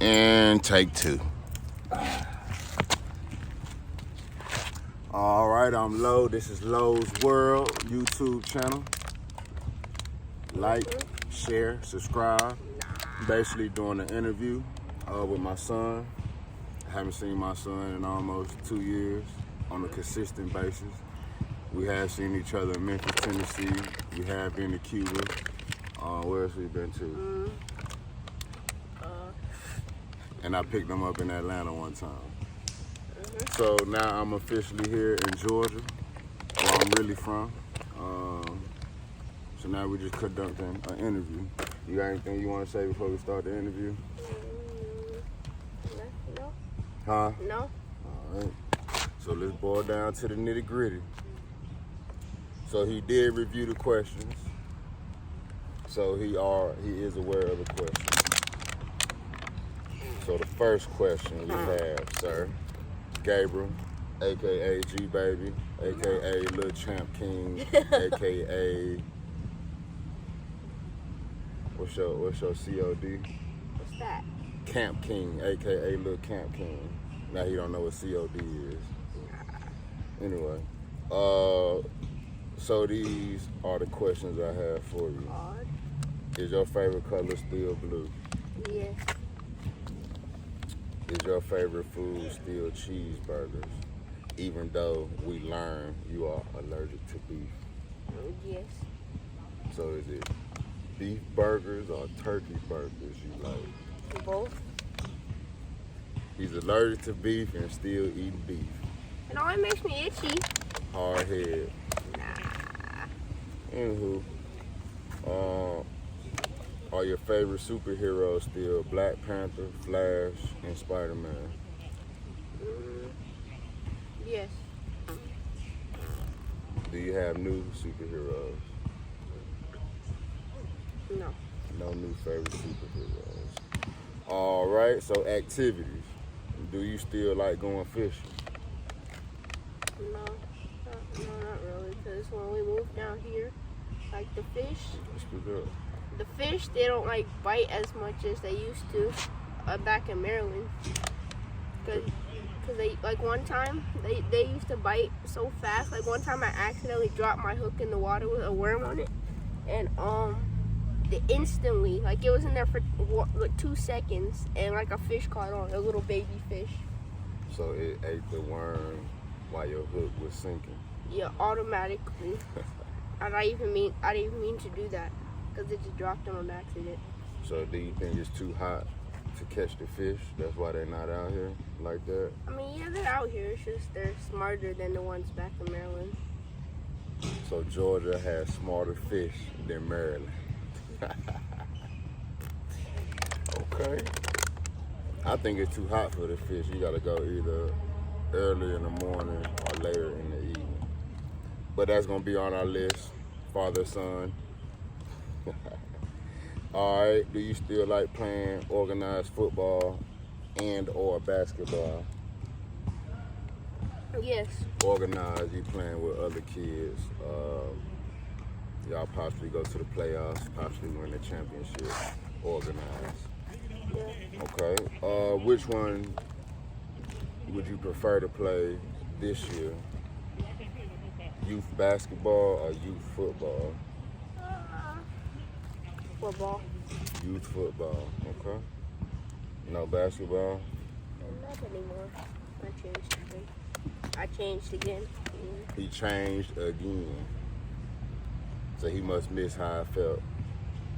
And take two. All right, I'm Lo. This is Lo's World YouTube channel. Like, share, subscribe. Basically doing an interview with my son. I haven't seen my son in almost 2 years on a consistent basis. We have seen each other in Memphis, Tennessee. We have been to Cuba. Where else we been to? And I picked him up in Atlanta one time. So now I'm officially here in Georgia, where I'm really from. So now we're just conducting an interview. You got anything you want to say before we start the interview? No. Huh? No. All right. So let's boil down to the nitty gritty. So he did review the questions. So he is aware of the questions. So the first question we have, sir, Gabriel, aka Gbaby, aka Lil Champ King, aka what's your COD? What's that? Camp King, aka Lil Camp King. Now he don't know what COD is. Anyway, so these are the questions I have for you. Odd. Is your favorite color still blue? Yes. Is your favorite food still cheeseburgers, even though we learn you are allergic to beef? Yes. So is it beef burgers or turkey burgers you like? Both. He's allergic to beef and still eating beef. It always makes me itchy. Hard head. Nah. Anywho, are your favorite superheroes still Black Panther, Flash, and Spider-Man? Yes. Do you have new superheroes? No. No new favorite superheroes. All right, so activities. Do you still like going fishing? No, not really. Because when we moved down here, like the fish, Speak up. they don't like bite as much as they used to back in Maryland. Cause they like one time they used to bite so fast. Like one time I accidentally dropped my hook in the water with a worm on it, and instantly, like it was in there for like 2 seconds, and like a fish caught on, a little baby fish. So it ate the worm while your hook was sinking. Yeah, automatically. I didn't even mean to do that, because it just dropped them on accident. So do you think it's too hot to catch the fish? That's why they're not out here like that? I mean, yeah, they're out here. It's just they're smarter than the ones back in Maryland. So Georgia has smarter fish than Maryland. Okay. I think it's too hot for the fish. You gotta go either early in the morning or later in the evening. But that's gonna be on our list, father, son. All right, do you still like playing organized football and or basketball? Yes. Organized, you playing with other kids. Y'all possibly go to the playoffs, possibly win the championship. Organized. Yeah. Okay. Which one would you prefer to play this year? Youth basketball or youth football? Football. Youth football. Okay. No basketball? Not anymore. I changed again. He changed again. So he must miss how I felt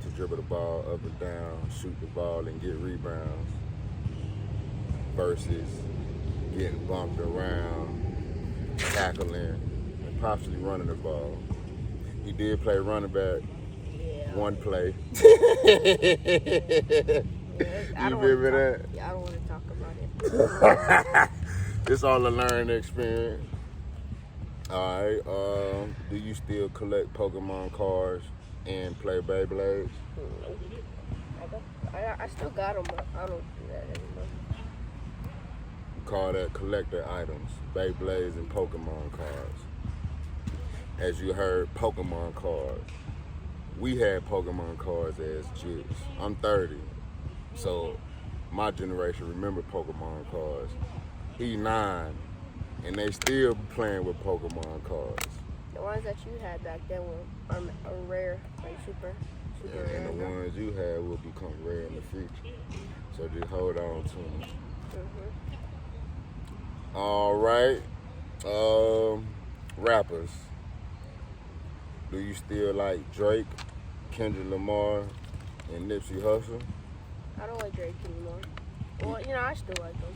to dribble the ball up and down, shoot the ball and get rebounds versus getting bumped around, tackling, and possibly running the ball. He did play running back one play. You remember that? Yeah, I don't want to talk about it. It's all a learning experience. All right. Do you still collect Pokemon cards and play Beyblades? I still got them, but I don't do that anymore. We call that collector items, Beyblades and Pokemon cards. As you heard, Pokemon cards. We had Pokemon cards as kids. I'm 30, so my generation remember Pokemon cards. He 9, and they still playing with Pokemon cards. The ones that you had back then were are rare, like super rare. And the ones you had will become rare in the future. So just hold on to them. All right. Rappers. Do you still like Drake, Kendrick Lamar, and Nipsey Hussle? I don't like Drake anymore. Well, I still like him.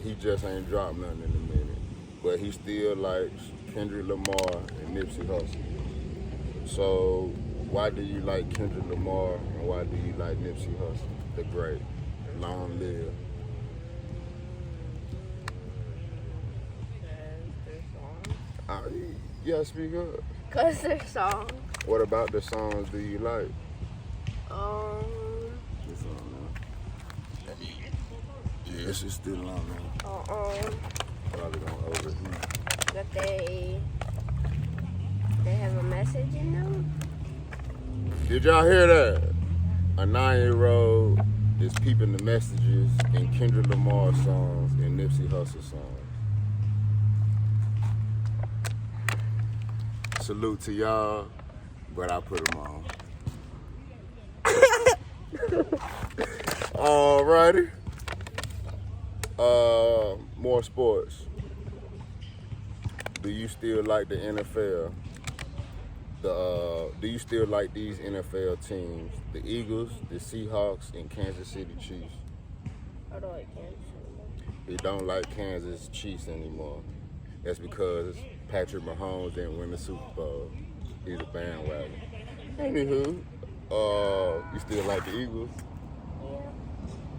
He just ain't dropped nothing in a minute. But he still likes Kendrick Lamar and Nipsey Hussle. So why do you like Kendrick Lamar and why do you like Nipsey Hussle? The great. Long live. Yeah, speak up. Cause their songs. What about the songs do you like? This song now. Yeah, this is still on now. Probably gonna overheat. That they have a message in them. Did y'all hear that? A 9-year-old is peeping the messages in Kendrick Lamar songs and Nipsey Hussle songs. Salute to y'all, but I put them on. Alrighty. More sports. Do you still like the NFL? Do you still like these NFL teams? The Eagles, the Seahawks, and Kansas City Chiefs. I don't like Kansas anymore. You don't like Kansas Chiefs anymore. That's because Patrick Mahomes didn't win the Super Bowl. He's a bandwagon. Anywho, you still like the Eagles? Yeah.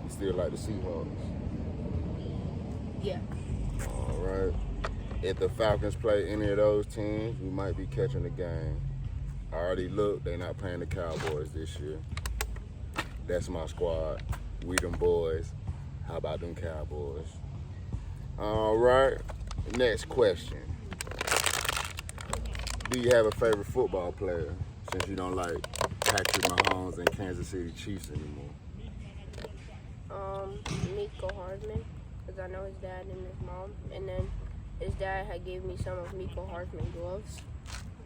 You still like the Seahawks? Yeah. All right. If the Falcons play any of those teams, we might be catching the game. I already looked, they're not playing the Cowboys this year. That's my squad. We them boys. How about them Cowboys? All right. Next question. Do you have a favorite football player since you don't like Patrick Mahomes and Kansas City Chiefs anymore? Miko Hardman, because I know his dad and his mom. And then his dad had gave me some of Miko Hardman gloves.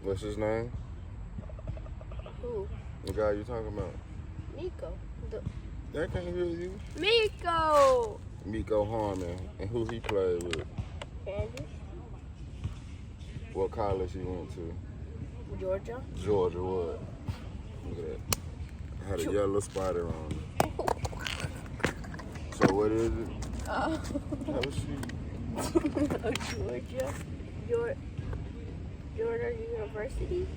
What's his name? Who? The guy you talking about? Miko. That can't hear you. Miko! Miko Hardman. And who he played with? Kansas. What college he went to? Georgia. Georgia, what? Look at that. I had a yellow spider on it. So what is it? Have a seat. Georgia University.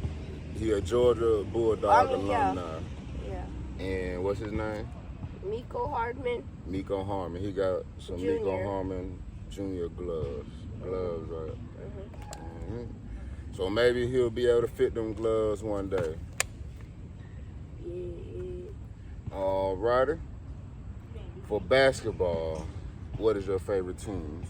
He a Georgia Bulldog alumni. Yeah. And what's his name? Miko Hardman. Miko Hardman. He got some Junior. Miko Hardman Junior gloves. Gloves, right? Mm-hmm. So maybe he'll be able to fit them gloves one day. Yeah. All righty. For basketball, what is your favorite teams?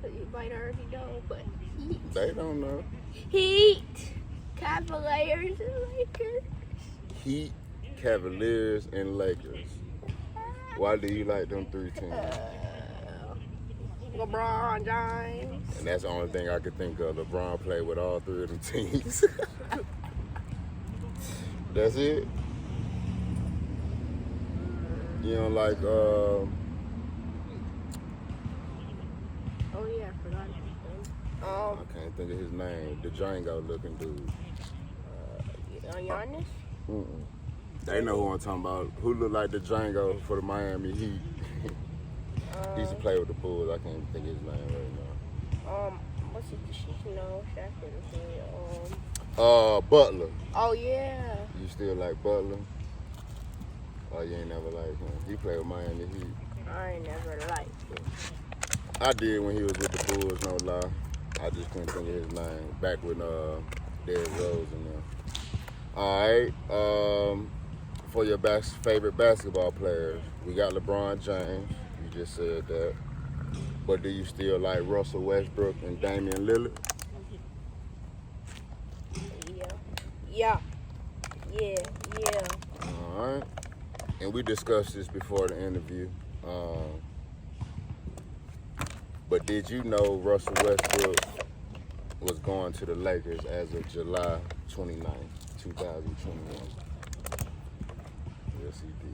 You might already know, but Heat. They don't know. Heat, Cavaliers, and Lakers. Heat, Cavaliers, and Lakers. Why do you like them three teams? LeBron James. And that's the only thing I could think of. LeBron played with all three of them teams. That's it? You don't like, Oh yeah, I forgot his name. I can't think of his name. The Django looking dude. Giannis? Mm-mm. They know who I'm talking about. Who look like the Django for the Miami Heat? He used to play with the Bulls. I can't even think of his name right now. What's it? No, Shaq didn't say. Butler. Oh yeah. You still like Butler? Oh, you ain't never liked him. He played with Miami Heat. I ain't never liked him. I did when he was with the Bulls, no lie. I just couldn't think of his name. Back when Derrick Rose and them. All right. For your favorite basketball players, we got LeBron James. You just said that. But do you still like Russell Westbrook and Damian Lillard? and we discussed this before the interview. But did you know Russell Westbrook was going to the Lakers as of July 29th, 2021? Yes, he did.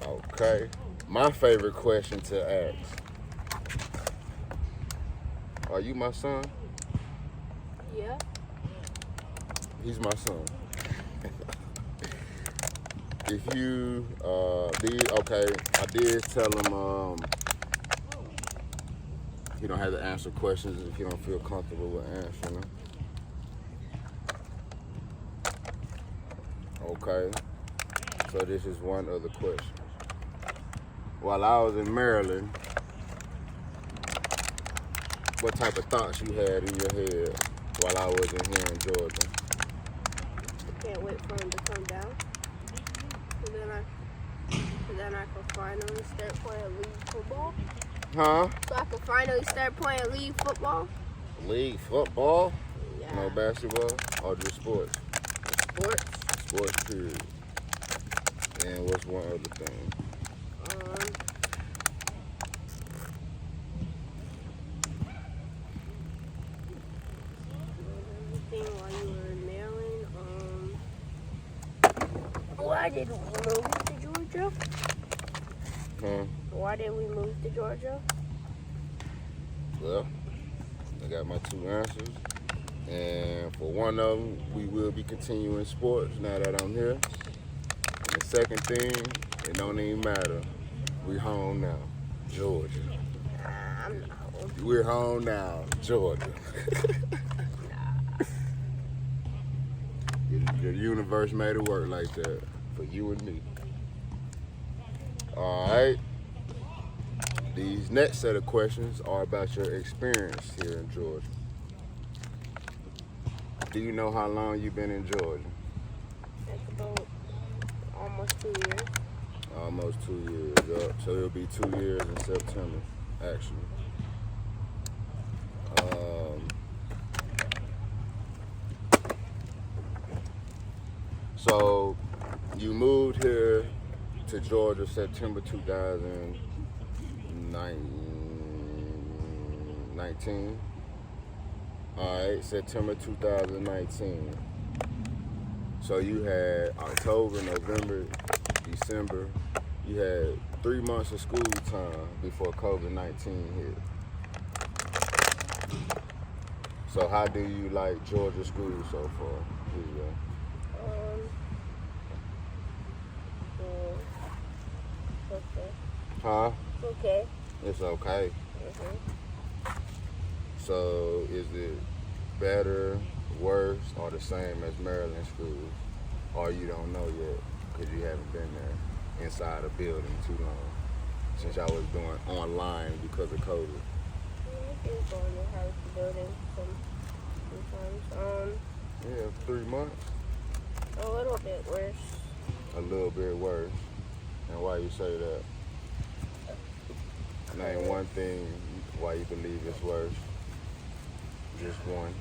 Okay. My favorite question to ask. Are you my son? Yeah. He's my son. If you I did tell him you don't have to answer questions if you don't feel comfortable with answering them. Okay. So this is one other question. While I was in Maryland, what type of thoughts you had in your head while I was in here in Georgia? I can't wait for him to come down. So then I can finally start playing league football. Huh? So I can finally start playing league football. League football? Yeah. No basketball? Or just sports? Sports. Sports, period. And what's one other thing? Everything while you were in Maryland. Why did we move to Georgia? Huh? Why did we move to Georgia? Well, I got my two answers. And for one of them, we will be continuing sports now that I'm here. And the second thing, it don't even matter. We home now, Georgia. I'm not home. We're home now, Georgia. The universe made it work like that for you and me. All right. These next set of questions are about your experience here in Georgia. Do you know how long you've been in Georgia? It's about almost 2 years. Almost 2 years, up. So it'll be 2 years in September, actually. So you moved here to Georgia September 2019. All right, September 2019. So you had October, November, December. You had 3 months of school time before COVID-19 hit. So how do you like Georgia school so far? Okay. Huh? Okay. It's okay. Mm-hmm. So is it better, worse, or the same as Maryland schools? Or you don't know yet because you haven't been there inside a building too long since y'all was doing online because of COVID? I've been going to house building sometimes. Yeah, 3 months. A little bit worse. A little bit worse. And why you say that? Name one thing why you believe it's worse. Just one.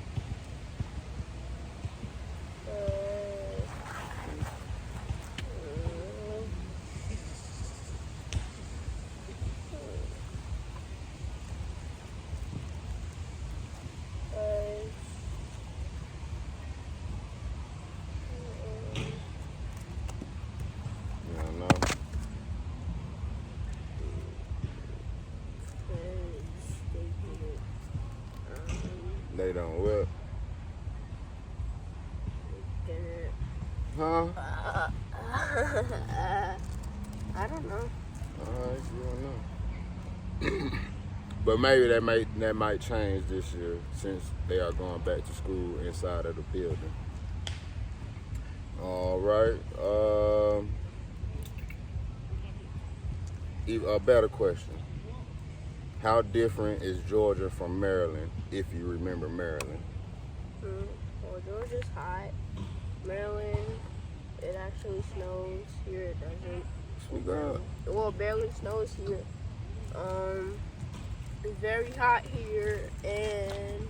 You don't know? They don't what? Huh? I don't know. Alright, you don't know. But maybe that might change this year since they are going back to school inside of the building. All right. A better question. How different is Georgia from Maryland, if you remember Maryland? Well, Georgia's hot. Maryland, it actually snows. Here it doesn't. Speak up. Well, barely snows here. It's very hot here, and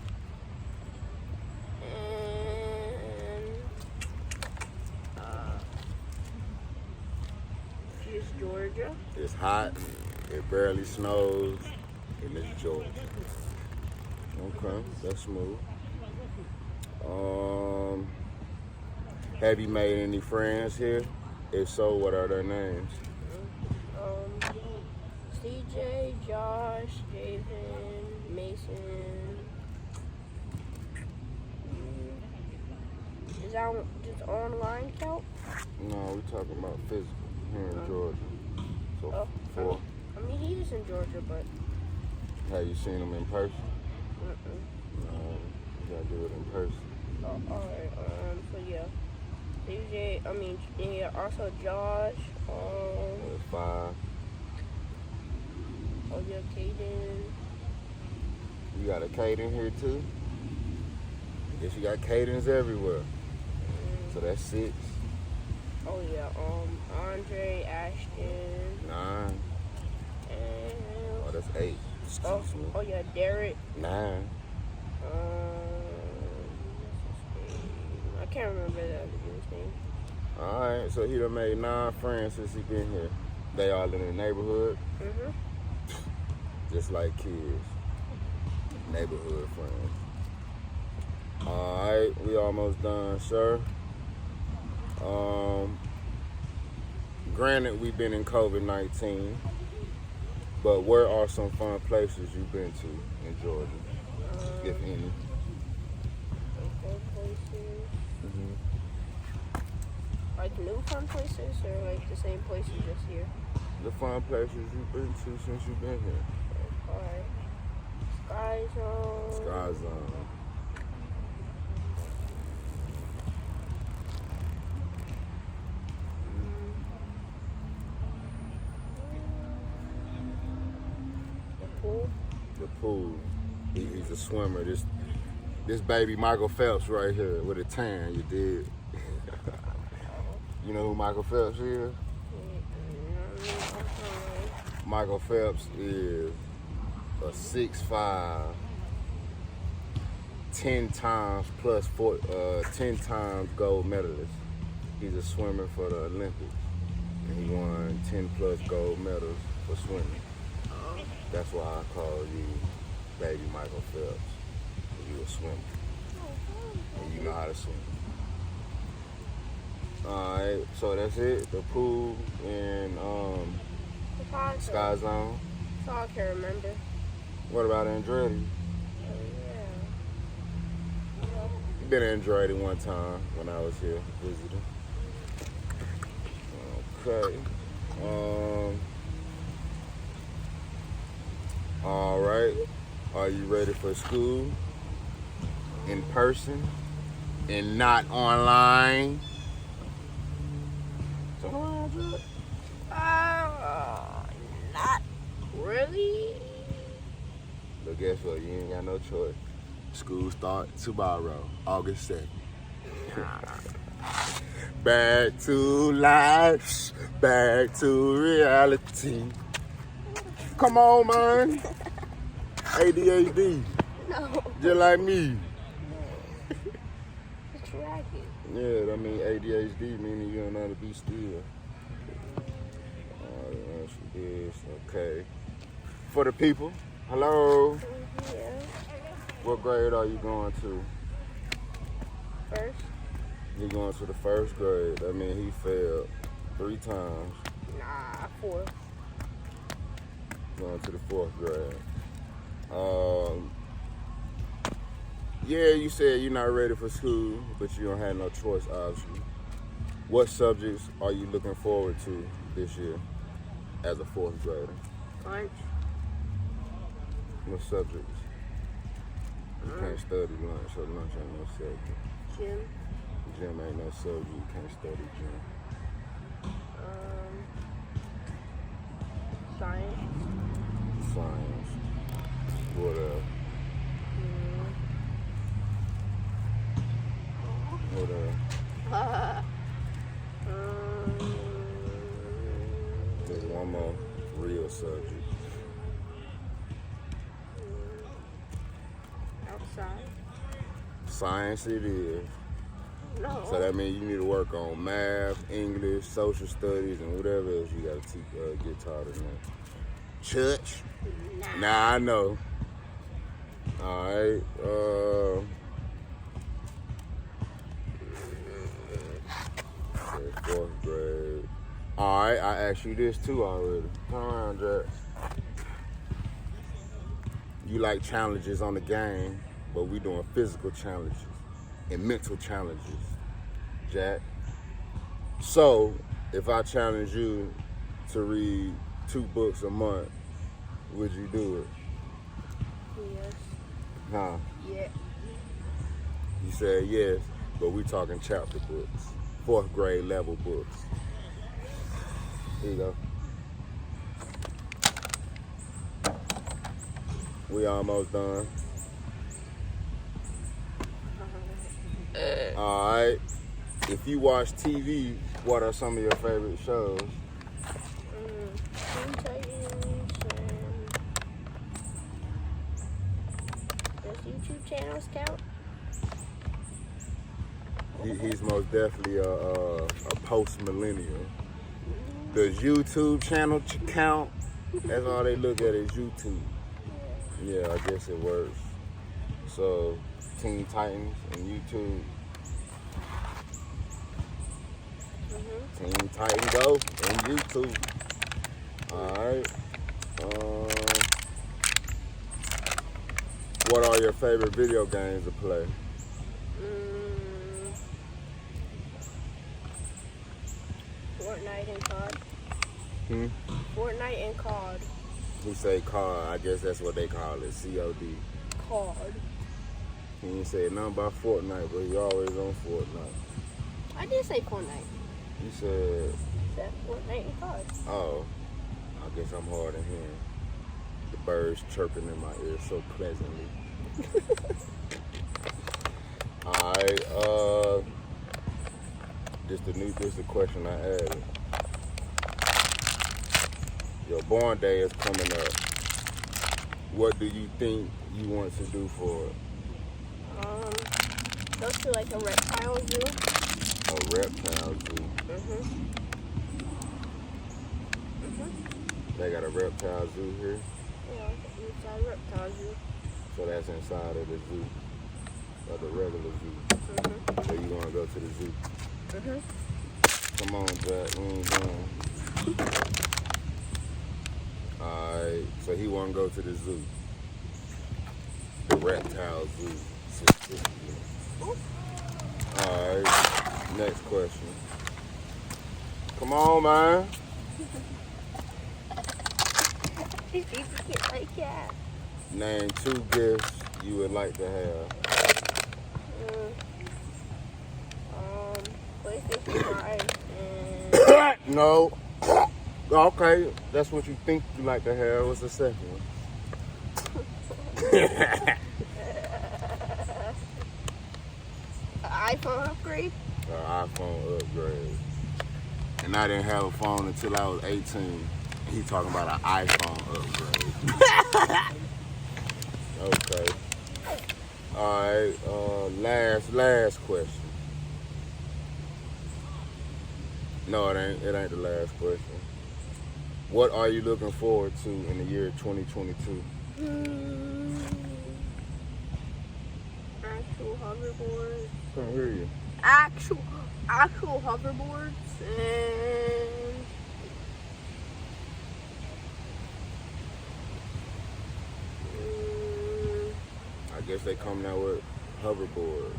Georgia. It's hot. It barely snows. And it's Georgia. Okay, that's smooth. Have you made any friends here? If so, what are their names? CJ, Josh, Javen, Mason. Is that just online count? No, we're talking about physical here in Georgia. So, 4. I mean, he is in Georgia, but... Have you seen him in person? Mm-mm. No, you gotta do it in person. Oh, alright, so yeah. CJ, yeah, also Josh, That's 5. oh yeah, Caden. You got a Caden here too? Guess you got Cadens everywhere. So that's 6. Oh yeah, Andre, Ashton. 9. And... Oh, that's 8. Excuse me. Oh yeah, Derek. 9. I can't remember the other dude's name. Alright, so he done made 9 friends since he been here. They all in the neighborhood? Mm-hmm. Just like kids. Neighborhood friends. Alright, we almost done, sir. Granted, we've been in COVID-19, but where are some fun places you've been to in Georgia, if any? Fun places. Mm-hmm. Like new fun places, or like the same places just here? The fun places you've been to since you've been here. Alright. Sky Zone. Sky Zone. The pool. He's a swimmer. This baby Michael Phelps right here with a tan. You did. You know who Michael Phelps is? Michael Phelps is a 6'5", 10 times 10 times gold medalist. He's a swimmer for the Olympics, and he won 10 plus gold medals for swimming. That's why I call you Baby Michael Phelps. You a swimmer, and you know how to swim. Alright, so that's it. The pool and Sky Zone. That's all I can remember. What about Andretti? Yeah. Been in Andretti one time when I was here visiting. Okay. All right. Are you ready for school? In person and not online? Not really. But guess what? You ain't got no choice. School start tomorrow, August 2nd. Back to life, back to reality. Come on, man. ADHD. No. Just like me. It's ragged. Yeah, I mean ADHD meaning you don't know how to be still. Is okay. For the people, hello. Yeah. What grade are you going to? First? You're going to the first grade. I mean, he failed 3 times. Nah, 4. Going to the 4th grade. Yeah, you said you're not ready for school, but you don't have no choice, obviously. What subjects are you looking forward to this year as a 4th grader? Lunch. What subjects? You can't study lunch, so lunch ain't no subject. Gym. Gym ain't no subject, you can't study gym. Science. Science. What else? What else? There's one more real subject. Outside. Science it is. No. So that means you need to work on math, English, social studies, and whatever else you got to get taught in there. Church? Nah, I know. All right. Fourth grade. All right, I asked you this too already. Come around, Jack. You like challenges on the game, but we doing physical challenges and mental challenges, Jack. So, if I challenge you to read 2 books a month, would you do it? Yes. Huh? Yeah. You said yes, but we talking chapter books, 4th grade level books. Here you go. We almost done. All right. If you watch TV, what are some of your favorite shows? Teen Titans and does YouTube channels count? He's most definitely a post-millennial. Does YouTube channel count? That's all they look at is YouTube. Yeah, I guess it works. So, Teen Titans and YouTube. Teen Titans Go and YouTube. Alright. What are your favorite video games to play? Fortnite and COD. Fortnite and COD. He say COD. I guess that's what they call it. COD. COD. He ain't say nothing about Fortnite, but he always on Fortnite. I did say Fortnite. You said... Said Fortnite and COD. Oh. I guess I'm hard of hearing. The birds chirping in my ear so pleasantly. Alright, this the question I added. Your born day is coming up. What do you think you want to do for it? Go to like a reptile zoo. A reptile zoo. They got a reptile zoo here? Yeah, it's a reptile zoo. So that's inside of the zoo. Or the regular zoo. So you want to go to the zoo? Come on, Jack. We ain't done. Alright, so he want to go to the zoo. The reptile zoo. Alright, next question. Come on, man. Name 2 gifts you would like to have. PlayStation 5 and... No. Okay, that's what you think you like to have. What's the second one? iPhone upgrade. iPhone upgrade. And I didn't have a phone until I was 18. He talking about an iPhone upgrade. Okay. Alright, last question. No, it ain't the last question. What are you looking forward to in the year 2022? Actual hoverboards. Can't hear you. Actual hoverboards and I guess they come now with hoverboards.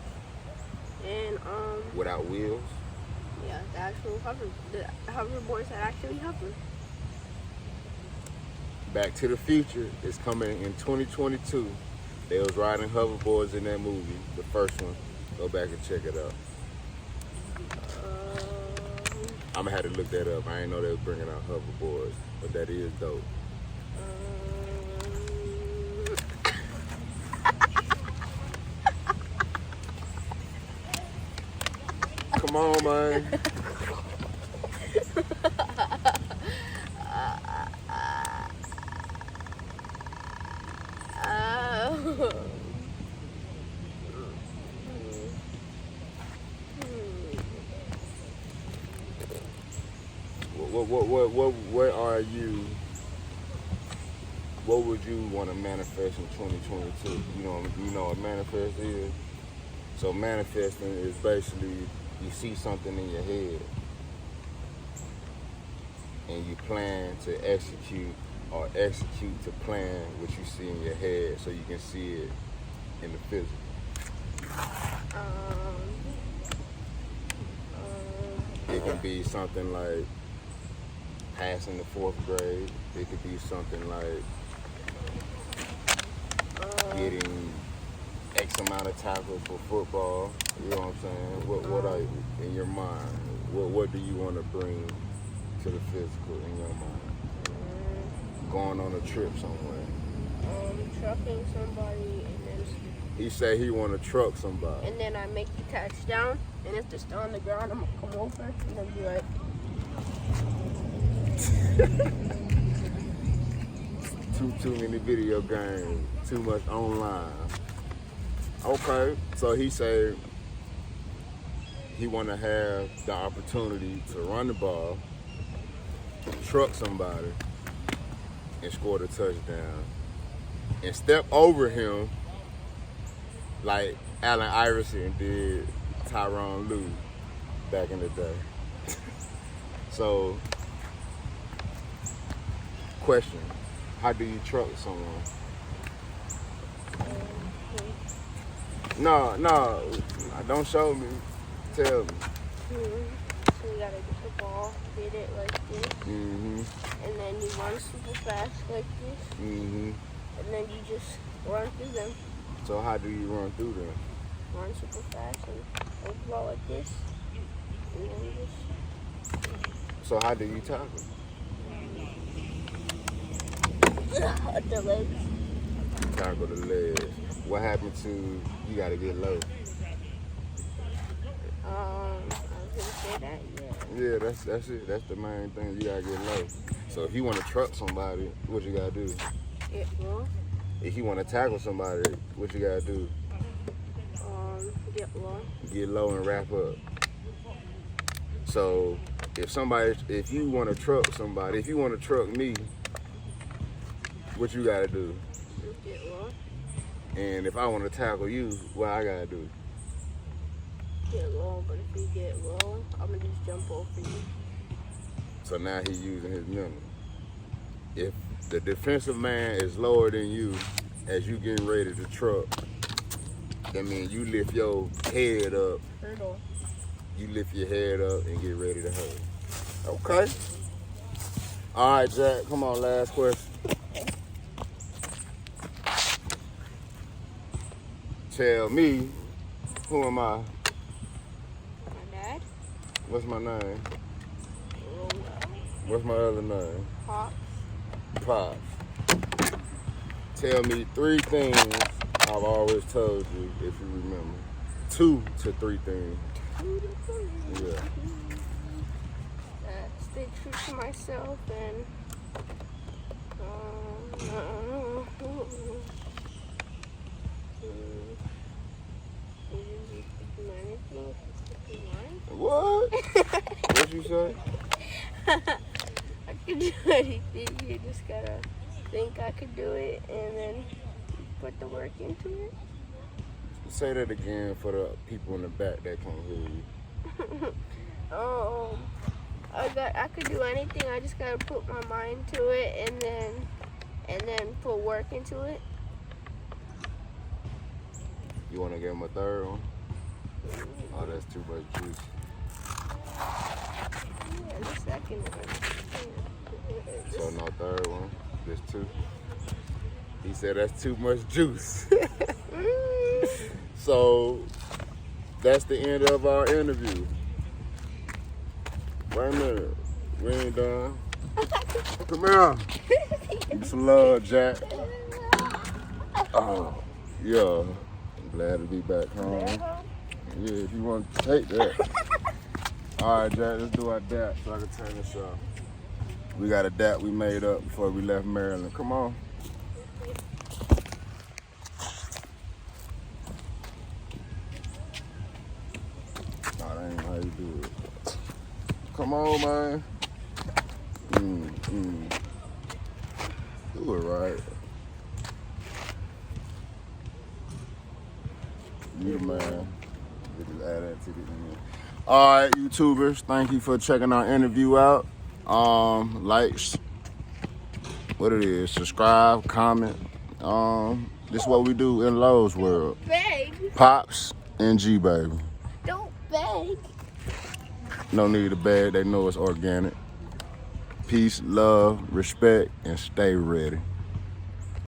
And Without wheels? yeah, the hoverboards that actually hover. Back to the Future is coming in 2022. They was riding hoverboards in that movie, the first one. Go back and check it out. I'm gonna have to look that up. I didn't know they was bringing out hoverboards, but that is dope. Come on, man. what are you? What would you want to manifest in 2022? You know what manifest is. So manifesting is basically you see something in your head and you plan to execute or execute to plan what you see in your head so you can see it in the physical. It can be something like passing the 4th grade. It could be something like getting X amount of tackles for football. You know what I'm saying? What are you, in your mind? What do you want to bring to the physical in your mind? Going on a trip somewhere. Trucking somebody and then. He said he want to truck somebody. And then I make the touchdown, and if they're still on the ground, I'm gonna come over and then be like. Too many video games, too much online. Okay, so he said he want to have the opportunity to run the ball, truck somebody, and score the touchdown, and step over him like Allen Iverson did Tyronn Lue back in the day. So, question. How do you truck someone? No, don't show me. Tell me. So you gotta get the ball, get it like this, and then you run super fast like this, and then you just run through them. So how do you run through them? Run super fast and blow like this, and then just. So how do you tackle? The legs. Tackle the legs. What happened to you gotta get low? I was gonna say that, yeah. Yeah, that's it. That's the main thing. You gotta get low. So if you wanna truck somebody, what you gotta do? Get low. If you wanna tackle somebody, what you gotta do? Get low. Get low and wrap up. So if you wanna truck somebody, if you wanna truck me, what you gotta do? Get low. And if I wanna tackle you, what I gotta do? Get low, but if you get low, I'm gonna just jump over you. So now he's using his memory. If the defensive man is lower than you as you getting ready to truck, that means you lift your head up. Hurdle. You lift your head up and get ready to hurdle. Okay. All right, Jack. Come on, last question. Tell me, who am I? My dad. What's my name? What's my other name? Pops. Pops. Tell me 3 things I've always told you, if you remember. 2 to 3 things. Yeah. Stay true to myself and What? What you say? I could do anything. You just gotta think I could do it and then put the work into it. Say that again for the people in the back that can't hear you. I could do anything. I just gotta put my mind to it and then put work into it. You wanna give him a 3rd one? Oh, that's too much juice. Yeah, the 2nd one. So no 3rd one, just 2. He said that's too much juice. So that's the end of our interview. Wait a minute, we ain't done. Come here. Give me some love, Jack. Oh, yeah. I'm glad to be back home. Yeah, if you want to take that. All right, Jack, let's do our dap so I can turn this off. We got a dap we made up before we left Maryland. Come on. No, that ain't how you do it. Come on, man. Do it right. You the man. Just add that to the end. All right, YouTubers, thank you for checking our interview out. Like, what it is, subscribe, comment. This is what we do in Lowe's world. Beg. Pops and Gbaby. Don't beg. No need to beg, they know it's organic. Peace, love, respect, and stay ready.